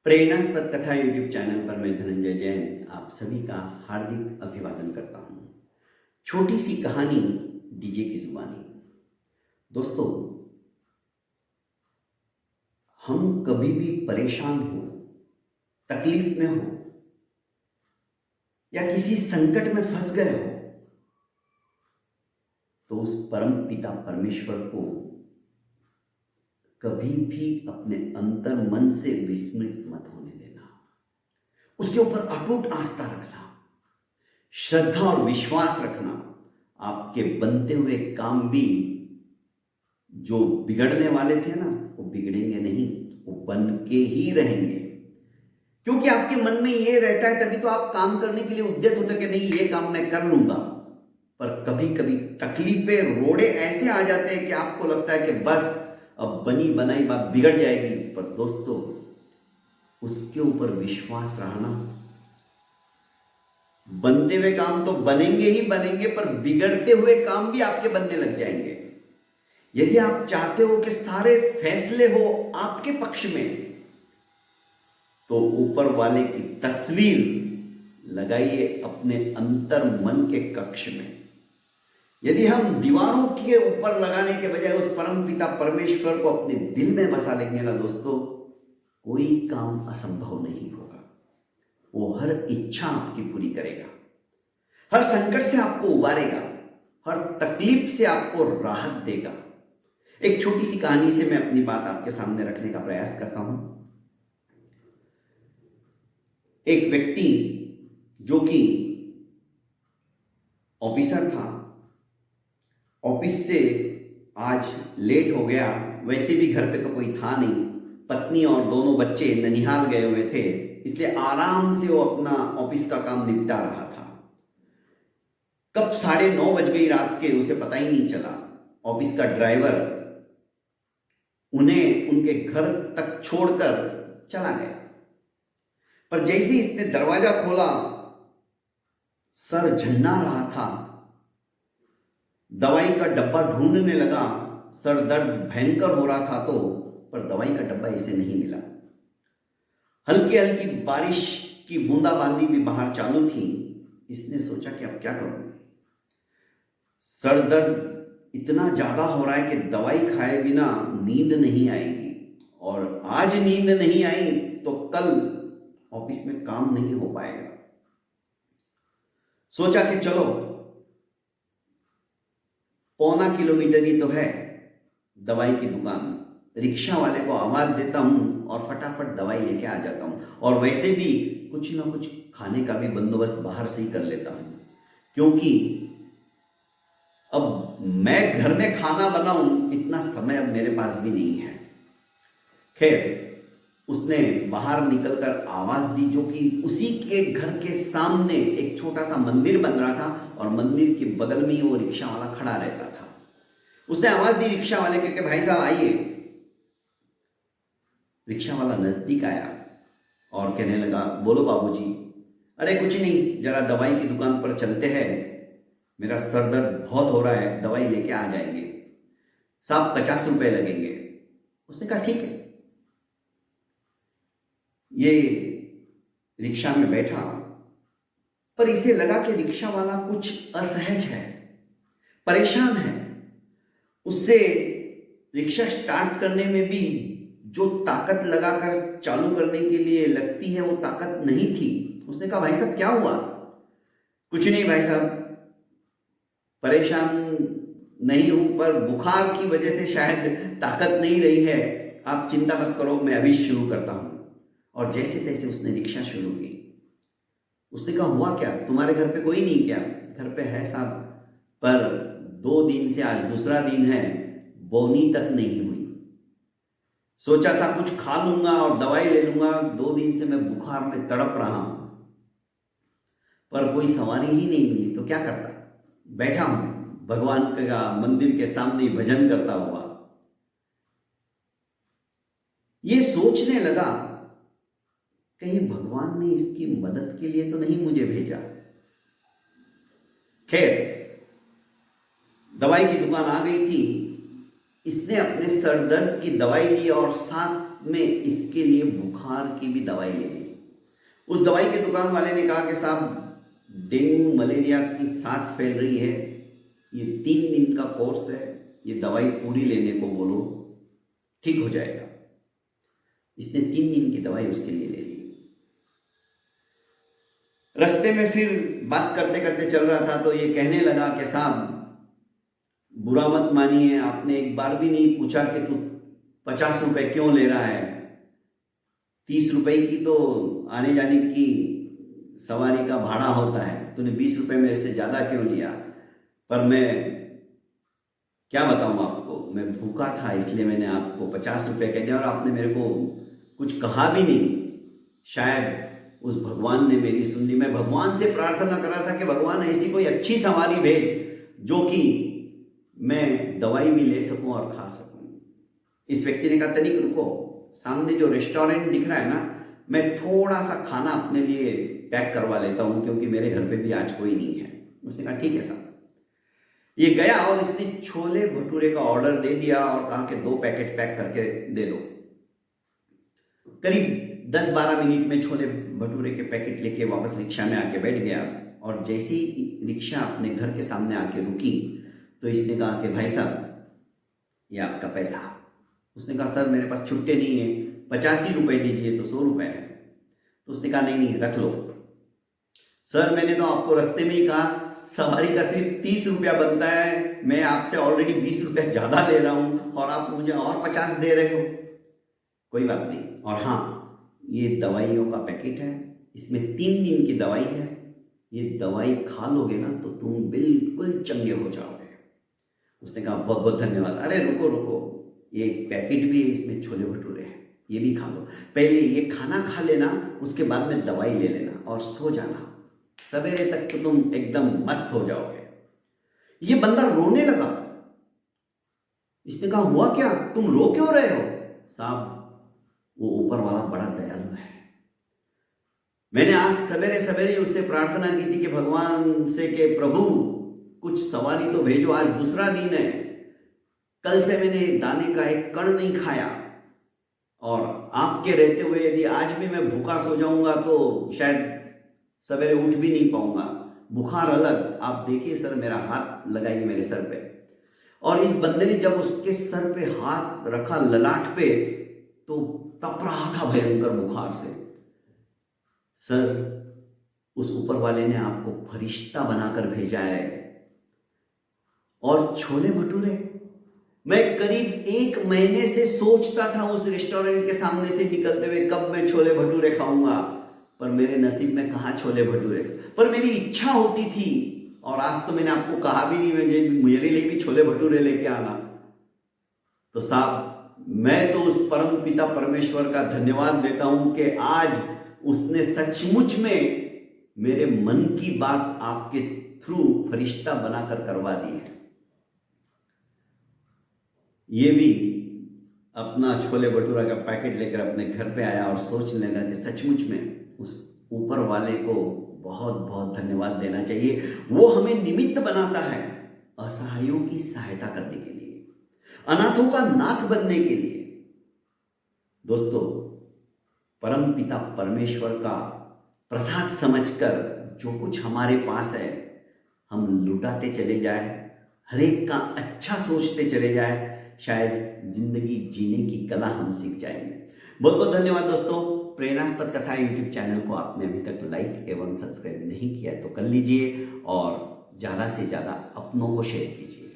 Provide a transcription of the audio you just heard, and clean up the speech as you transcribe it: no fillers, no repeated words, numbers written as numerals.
प्रेरणास्पद कथा YouTube channel पर मैं धनंजय जैन आप सभी का हार्दिक अभिवादन करता हूँ। छोटी सी कहानी डीजे की जुबानी। दोस्तों, हम कभी भी परेशान हो, तकलीफ में हो या किसी संकट में फंस गए हो तो उस परम पिता परमेश्वर को कभी भी अपने अंतर मन से विस्मृत मत होने देना। उसके ऊपर अटूट आस्था रखना, श्रद्धा और विश्वास रखना। आपके बनते हुए काम भी जो बिगड़ने वाले थे ना, वो बिगड़ेंगे नहीं, वो बन के ही रहेंगे। क्योंकि आपके मन में ये रहता है, तभी तो आप काम करने के लिए उद्यत होते कि नहीं, ये काम मैं कर लूंगा। पर कभी कभी तकलीफें, रोड़े ऐसे आ जाते हैं कि आपको लगता है कि बस अब बनी बनाई बात बिगड़ जाएगी। पर दोस्तों, उसके ऊपर विश्वास रहना, बनते हुए काम तो बनेंगे ही बनेंगे, पर बिगड़ते हुए काम भी आपके बनने लग जाएंगे। यदि आप चाहते हो कि सारे फैसले हो आपके पक्ष में, तो ऊपर वाले की तस्वीर लगाइए अपने अंतर मन के कक्ष में। यदि हम दीवारों के ऊपर लगाने के बजाय उस परम पिता परमेश्वर को अपने दिल में बसा लेंगे ना दोस्तों, कोई काम असंभव नहीं होगा। वो हर इच्छा आपकी पूरी करेगा, हर संकट से आपको उबारेगा, हर तकलीफ से आपको राहत देगा। एक छोटी सी कहानी से मैं अपनी बात आपके सामने रखने का प्रयास करता हूं। एक व्यक्ति जो कि ऑफिसर था, ऑफिस से आज लेट हो गया। वैसे भी घर पे तो कोई था नहीं, पत्नी और दोनों बच्चे ननिहाल गए हुए थे, इसलिए आराम से वो अपना ऑफिस का काम निपटा रहा था। कब 9:30 बज गई रात के, उसे पता ही नहीं चला। ऑफिस का ड्राइवर उन्हें उनके घर तक छोड़कर चला गया। पर जैसे ही इसने दरवाजा खोला, सर झन्ना रहा था, दवाई का डब्बा ढूंढने लगा, सर दर्द भयंकर हो रहा था, तो पर दवाई का डब्बा इसे नहीं मिला। हल्की हल्की बारिश की बूंदाबांदी भी बाहर चालू थी। इसने सोचा कि अब क्या करूं, सर दर्द इतना ज्यादा हो रहा है कि दवाई खाए बिना नींद नहीं आएगी, और आज नींद नहीं आई तो कल ऑफिस में काम नहीं हो पाएगा। सोचा कि चलो 1.25 किलोमीटर ही तो है दवाई की दुकान, रिक्शा वाले को आवाज देता हूं और फटाफट दवाई लेके आ जाता हूं, और वैसे भी कुछ ना कुछ खाने का भी बंदोबस्त बाहर से ही कर लेता हूं, क्योंकि अब मैं घर में खाना बनाऊं इतना समय अब मेरे पास भी नहीं है। खैर, उसने बाहर निकलकर आवाज दी, जो कि उसी के घर के सामने एक छोटा सा मंदिर बन रहा था, और मंदिर के बगल में ही वो रिक्शा वाला खड़ा रहता था। उसने आवाज दी रिक्शा वाले के कि भाई साहब आइए। रिक्शा वाला नजदीक आया और कहने लगा, बोलो बाबूजी। अरे कुछ नहीं, जरा दवाई की दुकान पर चलते हैं, मेरा सर दर्द बहुत हो रहा है, दवाई लेके आ जाएंगे, साहब 50 रुपए लगेंगे। उसने कहा ठीक है। ये रिक्शा में बैठा, पर इसे लगा कि रिक्शा वाला कुछ असहज है, परेशान है। उससे रिक्शा स्टार्ट करने में भी जो ताकत लगाकर चालू करने के लिए लगती है, वो ताकत नहीं थी। उसने कहा, भाई साहब क्या हुआ? कुछ नहीं भाई साहब, परेशान नहीं हूं, पर बुखार की वजह से शायद ताकत नहीं रही है, आप चिंता मत करो, मैं अभी शुरू करता हूं। और जैसे तैसे उसने रिक्शा शुरू की। उसने कहा, हुआ क्या, तुम्हारे घर पे कोई नहीं क्या? घर पे है साहब, पर 2 दिन से आज दूसरा दिन है, बोनी तक नहीं हुई। सोचा था कुछ खा लूंगा और दवाई ले लूंगा, 2 दिन से मैं बुखार में तड़प रहा हूं, पर कोई सवारी ही नहीं मिली, तो क्या करता, बैठा हूं भगवान का मंदिर के सामने भजन करता हुआ। ये सोचने लगा, कहीं भगवान ने इसकी मदद के लिए तो नहीं मुझे भेजा। खैर, दवाई की दुकान आ गई थी, इसने अपने सर दर्द की दवाई ली और साथ में इसके लिए बुखार की भी दवाई ले ली। उस दवाई के दुकान वाले ने कहा कि साहब, डेंगू मलेरिया की साथ फैल रही है, ये 3 दिन का कोर्स है, ये दवाई पूरी लेने को बोलो, ठीक हो जाएगा। इसने 3 दिन की दवाई उसके लिए ले ली। रास्ते में फिर बात करते करते चल रहा था तो ये कहने लगा कि साहब, बुरा मत मानिए, आपने एक बार भी नहीं पूछा कि तू 50 रुपए क्यों ले रहा है। 30 रुपए की तो आने जाने की सवारी का भाड़ा होता है, तूने 20 रुपए मेरे से ज़्यादा क्यों लिया। पर मैं क्या बताऊं आपको, मैं भूखा था इसलिए मैंने आपको 50 रुपए कह दिया और आपने मेरे को कुछ कहा भी नहीं। शायद उस भगवान ने मेरी सुन ली। मैं भगवान से प्रार्थना कर रहा था कि भगवान ऐसी कोई अच्छी सवारी भेज जो कि मैं दवाई भी ले सकूं और खा सकूं। इस व्यक्ति ने कहा, तनिक रुको, सामने जो रेस्टोरेंट दिख रहा है ना, मैं थोड़ा सा खाना अपने लिए पैक करवा लेता हूं क्योंकि मेरे घर पे भी आज कोई नहीं है। उसने कहा ठीक है साहब। ये गया और इसने छोले भटूरे का ऑर्डर दे दिया और कहा कि 2 पैकेट पैक करके दे दो। करीब 10-12 मिनट में छोले भटूरे के पैकेट लेके वापस रिक्शा में आके बैठ गया और जैसे ही रिक्शा अपने घर के सामने आके रुकी तो इसने कहा कि भाई साहब, ये आपका पैसा। उसने कहा सर, मेरे पास छुट्टे नहीं है, 50 ही रुपए दीजिए, तो 100 रुपए है। तो उसने कहा नहीं रख लो। सर, मैंने तो आपको रास्ते में ही कहा सवारी का सिर्फ 30 रुपया बनता है, मैं आपसे ऑलरेडी 20 रुपया ज़्यादा ले रहा हूँ और आप मुझे और 50 दे रहे हो। कोई बात नहीं। और हाँ, ये दवाइयों का पैकेट है, इसमें 3 दिन की दवाई है, ये दवाई खा लोगे ना तो तुम बिल्कुल चंगे हो जाओगे। उसने कहा बहुत बहुत धन्यवाद। अरे रुको रुको, ये पैकेट भी है, इसमें छोले भटूरे हैं, ये भी खा लो। पहले ये खाना खा लेना, उसके बाद में दवाई ले लेना और सो जाना, सवेरे तक तो तुम एकदम मस्त हो जाओगे। ये बंदा रोने लगा। इसने कहा हुआ क्या, तुम रो क्यों रहे हो। साहब, वो ऊपर वाला बड़ा दयालु है। मैंने आज सवेरे सवेरे उससे प्रार्थना की थी कि भगवान से कि प्रभु कुछ सवारी तो भेजो, आज दूसरा दिन है, कल से मैंने दाने का एक कण नहीं खाया और आपके रहते हुए यदि आज भी मैं भूखा सो जाऊंगा तो शायद सवेरे उठ भी नहीं पाऊंगा। बुखार अलग, आप देखिए सर, मेरा हाथ लगाइए मेरे सर पे। और इस बंदे ने जब उसके सर पे हाथ रखा, ललाट पे, तो तप रहा था भयंकर बुखार से। सर, उस ऊपर वाले ने आपको फरिश्ता बनाकर भेजा है। और छोले भटूरे, मैं करीब 1 महीने से सोचता था उस रेस्टोरेंट के सामने से निकलते हुए कब मैं छोले भटूरे खाऊंगा, पर मेरे नसीब में कहाँ छोले भटूरे। पर मेरी इच्छा होती थी और आज तो मैंने आपको कहा भी नहीं मेरे लिए भी छोले भटूरे लेके आना। तो साहब, मैं तो उस परम पिता परमेश्वर का धन्यवाद देता हूं कि आज उसने सचमुच में मेरे मन की बात आपके थ्रू फरिश्ता बनाकर करवा दी है। ये भी अपना छोले भटूरा का पैकेट लेकर अपने घर पे आया और सोचने लगा कि सचमुच में उस ऊपर वाले को बहुत बहुत धन्यवाद देना चाहिए। वो हमें निमित्त बनाता है असहायों की सहायता करने के लिए, अनाथों का नाथ बनने के लिए। दोस्तों, परम पिता परमेश्वर का प्रसाद समझकर जो कुछ हमारे पास है हम लुटाते चले जाए, हर एक का अच्छा सोचते चले जाए, शायद जिंदगी जीने की कला हम सीख जाएंगे। बहुत बहुत धन्यवाद दोस्तों। प्रेरणास्पद कथा यूट्यूब चैनल को आपने अभी तक लाइक एवं सब्सक्राइब नहीं किया है तो कर लीजिए और ज़्यादा से ज़्यादा अपनों को शेयर कीजिए।